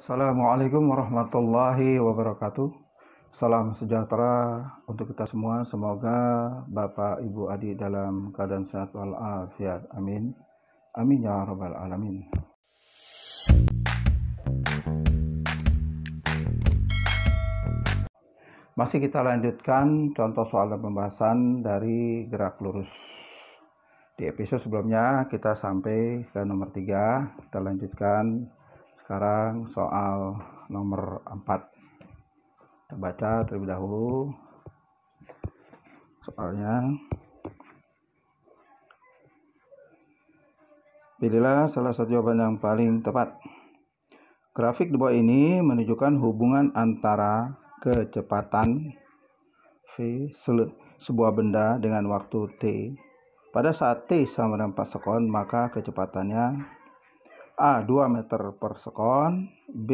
Assalamualaikum warahmatullahi wabarakatuh. Salam sejahtera untuk kita semua. Semoga Bapak Ibu adik dalam keadaan sehat walafiat. Amin. Amin ya rabbal alamin. Masih kita lanjutkan contoh soal dan pembahasan dari gerak lurus. Di episode sebelumnya kita sampai ke nomor 3. Kita lanjutkan sekarang soal nomor 4. Kita baca terlebih dahulu soalnya. Pilihlah salah satu jawaban yang paling tepat. Grafik di bawah ini menunjukkan hubungan antara kecepatan v sebuah benda dengan waktu t. Pada saat t sama dengan 4 sekon, maka kecepatannya A 2 meter per sekon, B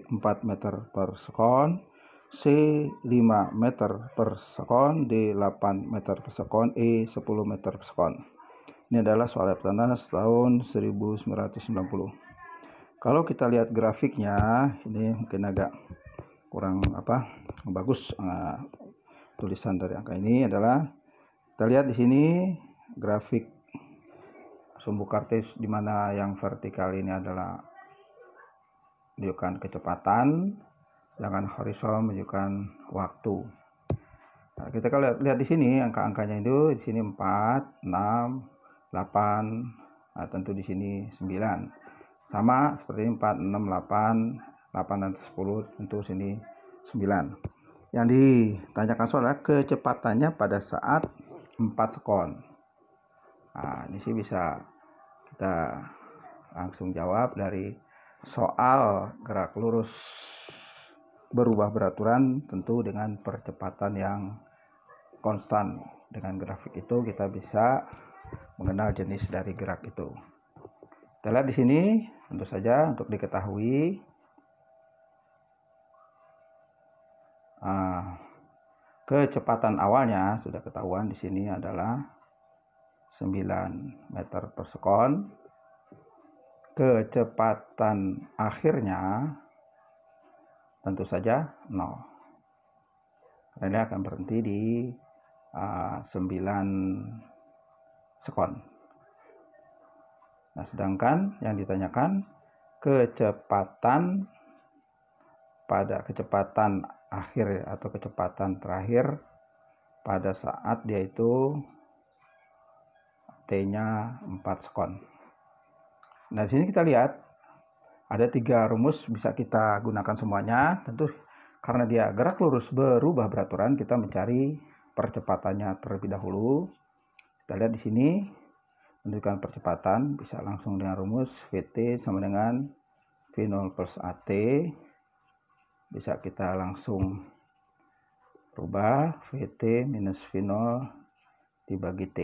4 meter per sekon, C 5 meter per sekon, D 8 meter per sekon, E 10 meter per sekon. Ini adalah soal Eptanas tahun 1990. Kalau kita lihat grafiknya, ini mungkin agak kurang bagus tulisan dari angka ini adalah, kita lihat di sini grafik sumbu kartis di mana yang vertikal ini adalah menunjukkan kecepatan, sedangkan horizontal menunjukkan waktu. Nah, kita kalau lihat di sini angka-angkanya itu di sini 4, 6, 8, nah tentu di sini 9. Sama seperti 4, 6, 8, 8 dan 10 tentu sini 9. Yang ditanyakan soal adalah kecepatannya pada saat 4 sekon. Nah, ini sih bisa kita langsung jawab dari soal gerak lurus berubah beraturan tentu dengan percepatan yang konstan. Dengan grafik itu kita bisa mengenal jenis dari gerak itu. Kita lihat di sini tentu saja untuk diketahui kecepatan awalnya sudah ketahuan di sini adalah 9 meter per sekon. Kecepatan akhirnya tentu saja 0. Karena ini akan berhenti di 9 sekon. Nah, sedangkan yang ditanyakan kecepatan akhir atau kecepatan terakhir pada saat dia itu T-nya 4 sekon. Nah, di sini kita lihat ada 3 rumus bisa kita gunakan semuanya. Tentu karena dia gerak lurus berubah beraturan, kita mencari percepatannya terlebih dahulu. Kita lihat di sini menunjukkan percepatan bisa langsung dengan rumus Vt sama dengan V0 plus At. Bisa kita langsung rubah Vt minus V0 dibagi T.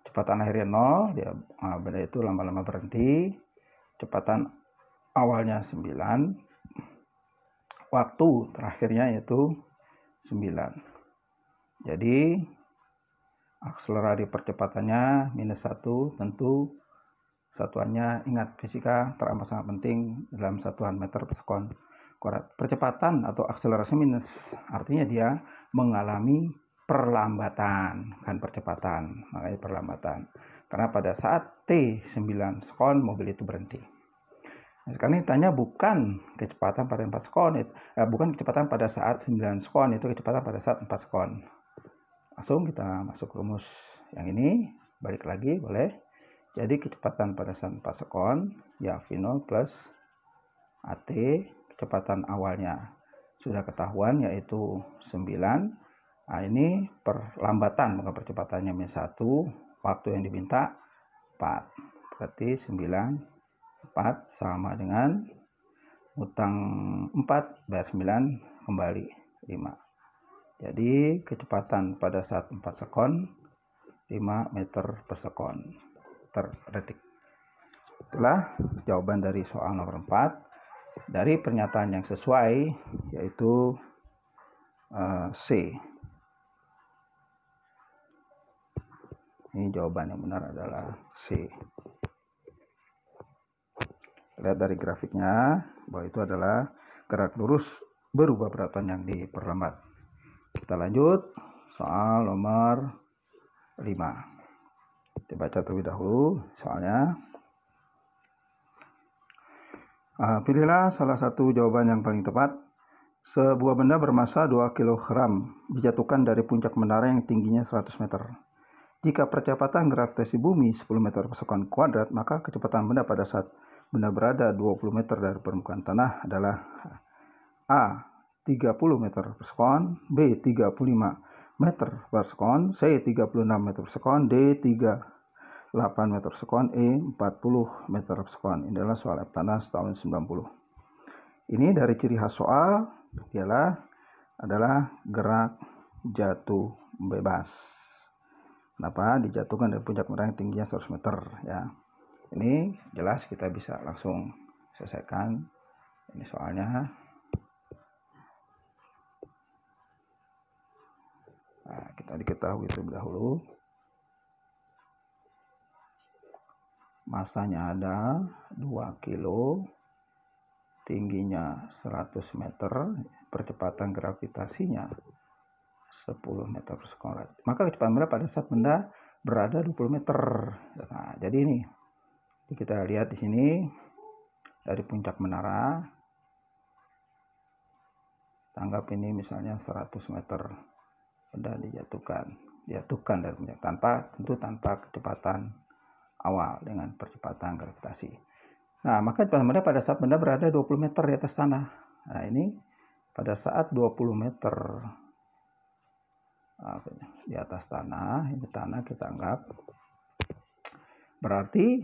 Kecepatan akhirnya 0, dia benda itu lama-lama berhenti. Kecepatan awalnya 9, waktu terakhirnya yaitu 9. Jadi akselerasi percepatannya minus 1, tentu satuannya, ingat fisika teramat sangat penting dalam satuan meter per sekon kuadrat. Percepatan atau akselerasi minus artinya dia mengalami perlambatan, kan percepatan, makanya perlambatan. Karena pada saat T 9 sekon mobil itu berhenti. Nah, sekarang ditanya bukan kecepatan pada 4 sekon, bukan kecepatan pada saat 9 sekon, itu kecepatan pada saat 4 sekon. Langsung kita masuk rumus yang ini, balik lagi boleh. Jadi kecepatan pada saat 4 sekon ya V0 plus At. Kecepatan awalnya sudah ketahuan yaitu 9. Nah, ini perlambatan, maka percepatannya minus 1, waktu yang diminta 4. Berarti 9, 4 sama dengan utang 4 bayar 9 kembali 5. Jadi kecepatan pada saat 4 sekon 5 meter per sekon per detik. Itulah jawaban dari soal nomor 4 dari pernyataan yang sesuai, yaitu C. Ini jawaban yang benar adalah C. Lihat dari grafiknya bahwa itu adalah gerak lurus berubah beraturan yang diperlambat. Kita lanjut soal nomor 5. Kita baca terlebih dahulu soalnya. Pilihlah salah satu jawaban yang paling tepat. Sebuah benda bermasa 2 kg dijatuhkan dari puncak menara yang tingginya 100 meter. Jika percepatan gravitasi bumi 10 meter per sekon kuadrat, maka kecepatan benda pada saat benda berada 20 meter dari permukaan tanah adalah A. 30 meter per sekon, B. 35 meter per sekon, C. 36 meter per sekon, D. 38 meter per sekon, E. 40 meter per sekon. Ini adalah soal Eptanas tahun 90. Ini dari ciri khas soal adalah gerak jatuh bebas. Kenapa? Dijatuhkan dari puncak menara yang tingginya 100 meter ya. Ini jelas kita bisa langsung selesaikan ini soalnya. Nah, kita diketahui terlebih dahulu. Masanya ada 2 kilo, tingginya 100 meter, percepatan gravitasinya 10 meter per sekon. Maka kecepatan benda pada saat benda berada 20 meter. Nah, jadi ini kita lihat di sini dari puncak menara. Tanggap ini misalnya 100 meter. Benda dijatuhkan dari puncak tanpa kecepatan awal dengan percepatan gravitasi. Nah, maka kecepatan benda pada saat benda berada 20 meter di atas tanah. Nah, ini pada saat 20 meter di atas tanah, ini tanah kita anggap, berarti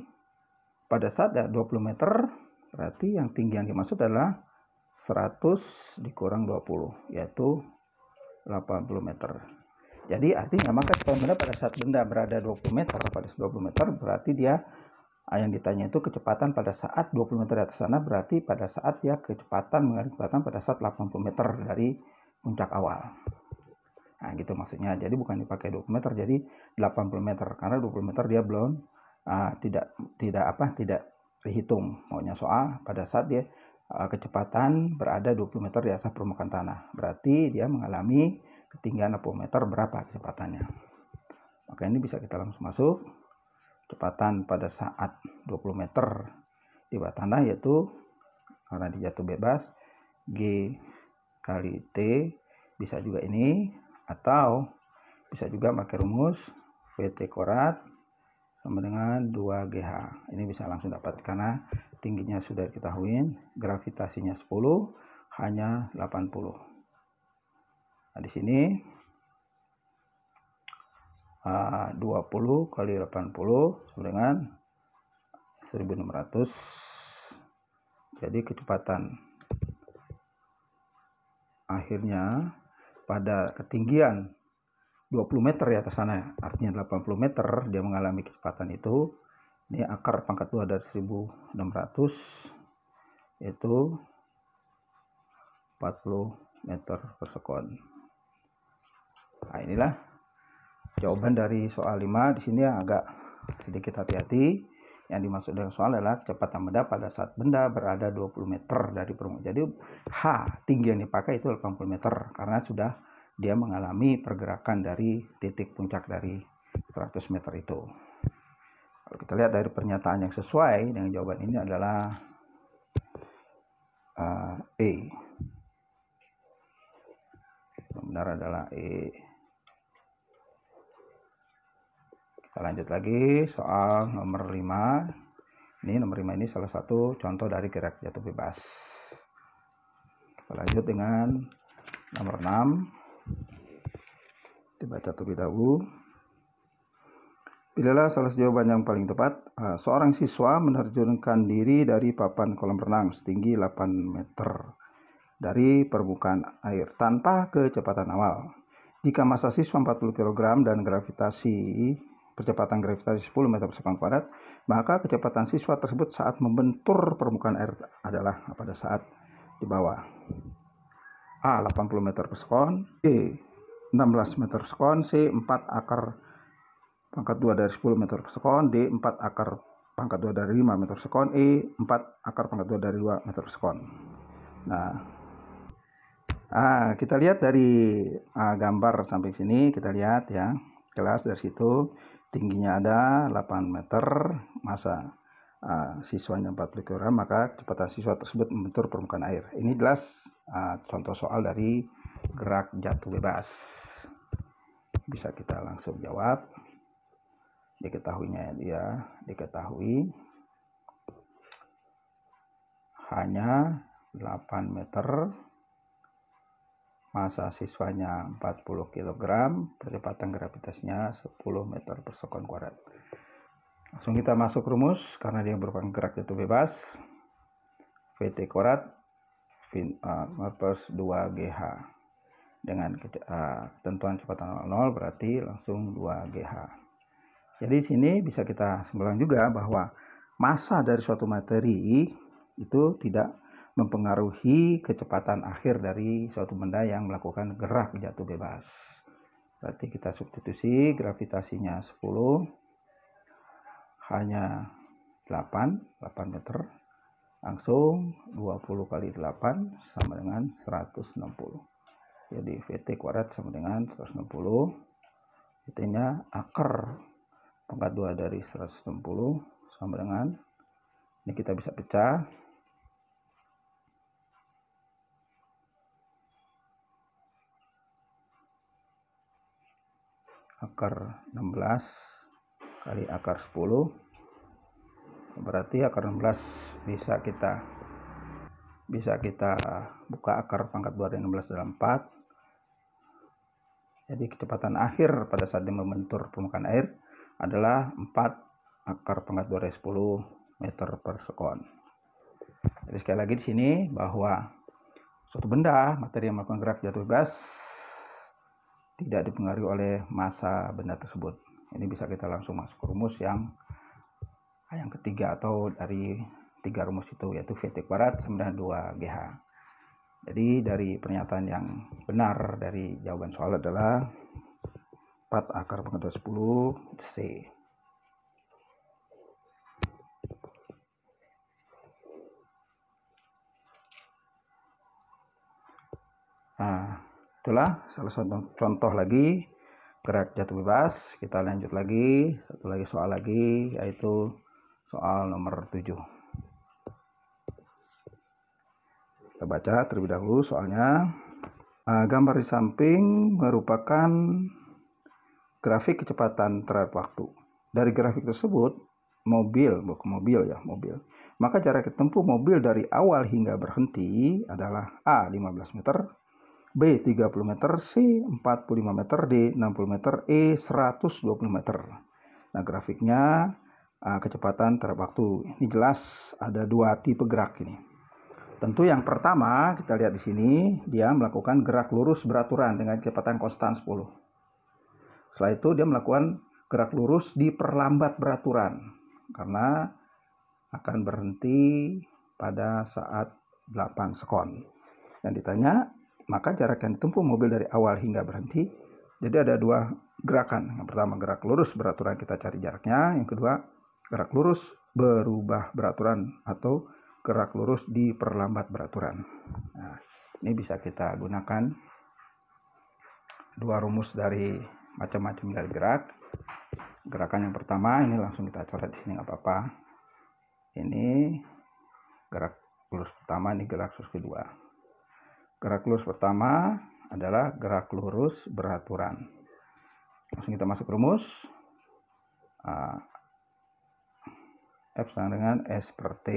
pada saat 20 meter berarti yang tinggi yang dimaksud adalah 100 dikurang 20, yaitu 80 meter. Jadi artinya maka kecepatan benda pada saat benda berada 20 meter, berarti dia yang ditanya itu kecepatan pada saat 20 meter di atas tanah, berarti pada saat dia mengalami kecepatan pada saat 80 meter dari puncak awal. Nah, gitu maksudnya. Jadi bukan dipakai 20 meter, jadi 80 meter. Karena 20 meter dia belum tidak dihitung. Maunya soal pada saat dia kecepatan berada 20 meter di atas permukaan tanah. Berarti dia mengalami ketinggian 60 meter berapa kecepatannya. Maka ini bisa kita langsung masuk. Kecepatan pada saat 20 meter di bawah tanah yaitu karena dijatuh bebas G kali T, bisa juga ini, atau bisa juga pakai rumus VT kuadrat sama dengan 2GH. Ini bisa langsung dapat karena tingginya sudah diketahui, gravitasinya 10, hanya 80. Nah, di sini 20 kali 80 sama dengan 1600. Jadi kecepatan akhirnya pada ketinggian 20 meter di atas sana, artinya 80 meter dia mengalami kecepatan itu. Ini akar pangkat 2 dari 1600 itu 40 meter per sekon. Nah, inilah jawaban dari soal 5. Di sini agak sedikit hati-hati. Yang dimaksud dengan soal adalah kecepatan benda pada saat benda berada 20 meter dari permukaan. Jadi H tinggi yang dipakai itu 80 meter karena sudah dia mengalami pergerakan dari titik puncak dari 100 meter itu. Kalau kita lihat dari pernyataan yang sesuai dengan jawaban ini adalah E. Yang benar adalah E. Kita lanjut lagi soal nomor 5. Ini nomor 5 ini salah satu contoh dari gerak jatuh bebas. Kita lanjut dengan nomor 6. Dibaca terlebih dahulu. Pilihlah salah satu jawaban yang paling tepat. Seorang siswa menerjunkan diri dari papan kolam renang setinggi 8 meter dari permukaan air tanpa kecepatan awal. Jika massa siswa 40 kg dan percepatan gravitasi 10 meter per sekon kuadrat, maka kecepatan siswa tersebut saat membentur permukaan air adalah pada saat di bawah. A. 80 meter per sekon, B. 16 meter per sekon, C. 4 akar pangkat 2 dari 10 meter per sekon, D. 4 akar pangkat 2 dari 5 meter per sekon, E 4 akar pangkat 2 dari 2 meter per sekon. Nah, kita lihat dari gambar sampai sini, kita lihat ya, kelas dari situ tingginya ada 8 meter, masa siswanya 40 kg, maka kecepatan siswa tersebut membentur permukaan air. Ini jelas contoh soal dari gerak jatuh bebas. Bisa kita langsung jawab. Diketahuinya dia diketahui hanya 8 meter, masa siswanya 40 kg, percepatan gravitasinya 10 meter per sekon kuadrat. Langsung kita masuk rumus, karena dia merupakan gerak jatuh bebas. VT kuadrat plus 2GH. Dengan ketentuan kecepatan 0 berarti langsung 2GH. Jadi di sini bisa kita simpulkan juga bahwa massa dari suatu materi itu tidak mempengaruhi kecepatan akhir dari suatu benda yang melakukan gerak jatuh bebas. Berarti kita substitusi, gravitasinya 10, hanya 8 meter, langsung 20 kali 8 sama dengan 160. Jadi VT kuadrat sama dengan 160, VT-nya akar pangkat 2 dari 160 sama dengan, ini kita bisa pecah, akar 16 kali akar 10, berarti akar 16 bisa kita buka akar pangkat 2 dari 16 dalam 4. Jadi kecepatan akhir pada saat dia membentur permukaan air adalah 4 akar pangkat 2 dari 10 meter per sekon. Jadi sekali lagi di sini bahwa suatu benda, materi yang melakukan gerak jatuh bebas tidak dipengaruhi oleh massa benda tersebut. Ini bisa kita langsung masuk ke rumus yang ketiga atau dari 3 rumus itu, yaitu VT kuadrat sama dengan 2GH. Jadi dari pernyataan yang benar dari jawaban soal adalah 4 akar pangkat 10 C. Nah, itulah salah satu contoh lagi gerak jatuh bebas. Kita lanjut lagi, satu lagi soal lagi, yaitu soal nomor 7. Kita baca terlebih dahulu soalnya. Gambar di samping merupakan grafik kecepatan terhadap waktu. Dari grafik tersebut, mobil, maka jarak tempuh mobil dari awal hingga berhenti adalah A 15 meter, B 30 meter, C 45 meter, D 60 meter, E 120 meter. Nah, grafiknya kecepatan terhadap waktu. Ini jelas ada 2 tipe gerak ini. Tentu yang pertama kita lihat di sini, dia melakukan gerak lurus beraturan dengan kecepatan konstan 10. Setelah itu dia melakukan gerak lurus diperlambat beraturan karena akan berhenti pada saat 8 sekon. Yang ditanya, maka jarak yang ditempuh mobil dari awal hingga berhenti. Jadi ada 2 gerakan. Yang pertama gerak lurus beraturan, kita cari jaraknya. Yang kedua gerak lurus berubah beraturan atau gerak lurus diperlambat beraturan. Nah, ini bisa kita gunakan 2 rumus dari macam-macam dari gerak. Gerakan yang pertama ini langsung kita coret di sini nggak apa-apa. Ini gerak lurus pertama, ini gerak lurus kedua. Gerak lurus pertama adalah gerak lurus beraturan. Langsung kita masuk rumus. F sama dengan S per T,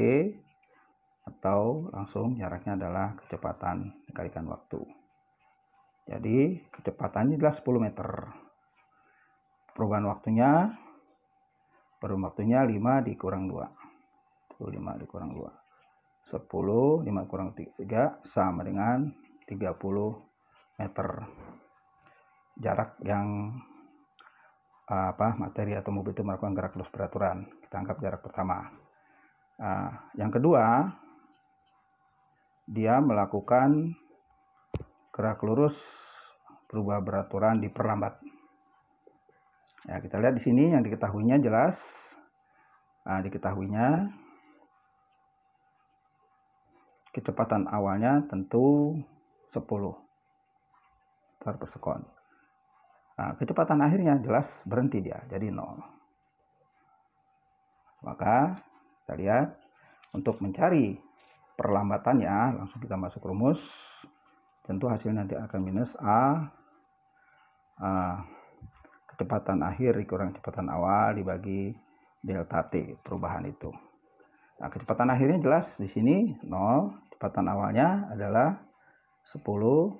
atau langsung jaraknya adalah kecepatan dikalikan waktu. Jadi kecepatannya adalah 10 meter. Perubahan waktunya 5 dikurang 2. 5 dikurang 2. 10, 5 kurang 3 sama dengan 30 meter. Jarak yang materi atau mobil itu melakukan gerak lurus beraturan. Kita anggap jarak pertama. Yang kedua, dia melakukan gerak lurus berubah beraturan diperlambat. Ya, kita lihat di sini yang diketahuinya jelas Nah, diketahuinya kecepatan awalnya tentu 10 meter per sekon. Nah, kecepatan akhirnya jelas berhenti dia, jadi 0. Maka kita lihat untuk mencari perlambatannya, langsung kita masuk rumus. Tentu hasilnya nanti akan minus A kecepatan akhir dikurang kecepatan awal dibagi delta T, perubahan itu. Nah, kecepatan akhirnya jelas di sini 0, kecepatan awalnya adalah 10,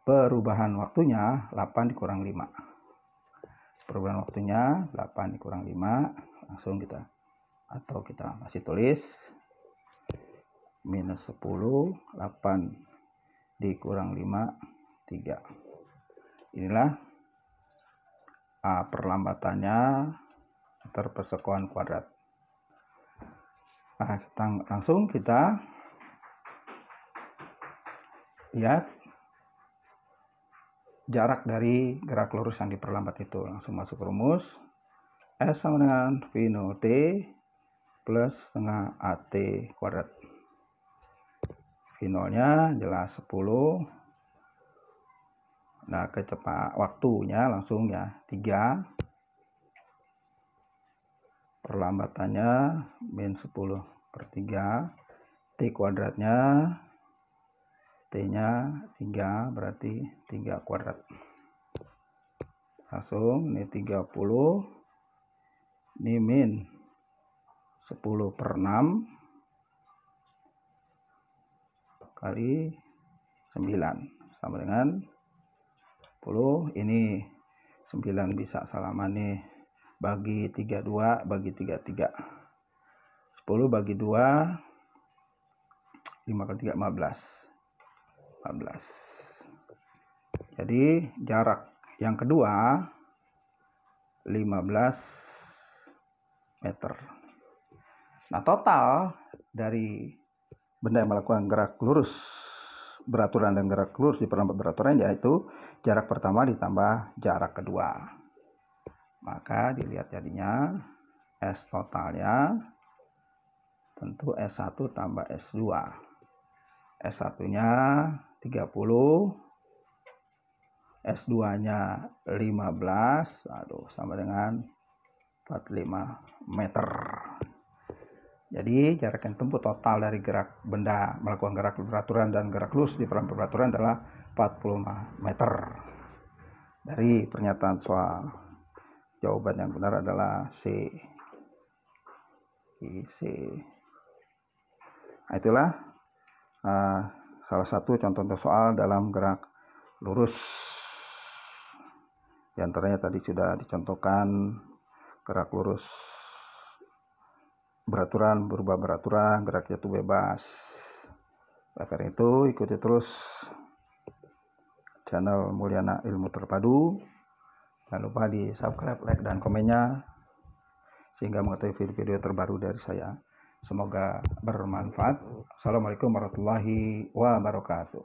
perubahan waktunya 8 dikurang 5. Perubahan waktunya 8 dikurang 5, langsung kita masih tulis minus 10, 8 dikurang 5, 3. Inilah perlambatannya meter per sekon kuadrat. Nah, langsung kita lihat jarak dari gerak lurus yang diperlambat itu. Langsung masuk rumus. S sama dengan V0T plus setengah AT kuadrat. V0-nya jelas 10. Nah, kecepatan waktunya langsung ya 3. Perlambatannya min 10 per 3. T kuadratnya, T-nya 3, berarti 3 kuadrat. Langsung ini 30. Ini min 10 per 6 kali 9 sama dengan 10. Ini 9 bisa salaman nih, bagi 32 bagi 33. 10 bagi 2, 5 kali 3 15. Jadi jarak yang kedua 15 meter. Nah, total dari benda yang melakukan gerak lurus beraturan dan gerak lurus diperlambat beraturan yaitu jarak pertama ditambah jarak kedua. Maka dilihat jadinya S totalnya tentu S1 tambah S2. S1-nya 30, S2-nya 15, sama dengan 45 meter. Jadi jarak yang tempuh total dari gerak benda melakukan gerak beraturan dan gerak lurus di perlambat beraturan adalah 45 meter. Dari pernyataan soal, jawaban yang benar adalah C. Nah, itulah salah satu contoh soal dalam gerak lurus. Di antaranya tadi sudah dicontohkan gerak lurus beraturan, berubah beraturan, gerak jatuh bebas. Karena itu ikuti terus channel Mulyana Ilmu Terpadu. Jangan lupa di subscribe, like, dan komennya sehingga mengetahui video-video terbaru dari saya. Semoga bermanfaat. Assalamualaikum warahmatullahi wabarakatuh.